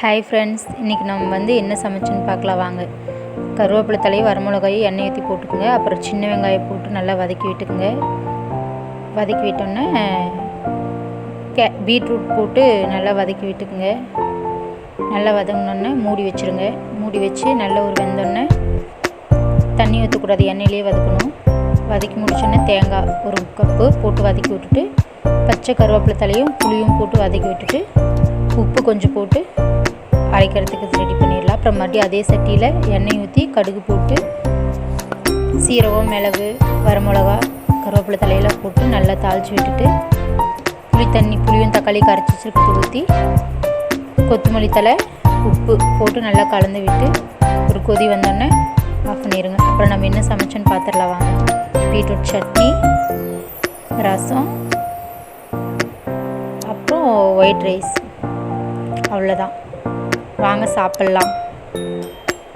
Hi friends, இன்றைக்கி நம்ம வந்து என்ன சமைச்சோன்னு பார்க்கலாம் வாங்க. கருவேப்பிலை தலையை வரமிளகாயை எண்ணெய் ஊற்றி போட்டுக்குங்க. அப்புறம் சின்ன வெங்காயம் போட்டு நல்லா வதக்கி விட்டுக்குங்க. வதக்கி விட்டோன்னே பீட்ரூட் போட்டு நல்லா வதக்கி விட்டுக்குங்க. நல்லா வதங்கினோன்னே மூடி வச்சுருங்க. மூடி வச்சு நல்லா ஒரு வெந்தோடனே தண்ணி ஊற்றக்கூடாது, எண்ணெயிலே வதக்கணும். வதக்கி முடிச்சோன்னே தேங்காய் ஒரு கப்பு போட்டு வதக்கி விட்டுட்டு பச்சை கருவேப்பிலை தலையும் புளியும் போட்டு வதக்கி விட்டுட்டு உப்பு கொஞ்சம் போட்டு அரைக்கிறதுக்கு ரெடி பண்ணிடலாம். அப்புறம் மறுபடியும் அதே சட்டியில் எண்ணெய் ஊற்றி கடுகு போட்டு சீரகம், மிளகு, வரமிளகா, கருவேப்பிலை தலையெல்லாம் போட்டு நல்லா தாளித்து விட்டுட்டு புளியும் தக்காளி கரைச்சி வச்சுருக்கிறது ஊற்றி கொத்தமல்லி தலை உப்பு போட்டு நல்லா கலந்து விட்டு ஒரு கொதி வந்தோடனே ஆஃப் பண்ணிடுங்க. அப்புறம் நம்ம என்ன சமைச்சோன்னு பார்த்துடலாம் வாங்க. பீட்ரூட் சட்னி, ரசம், அப்புறம் ஒயிட் ரைஸ், அவ்வளோதான். வாங்க சாப்பிட்லாம்.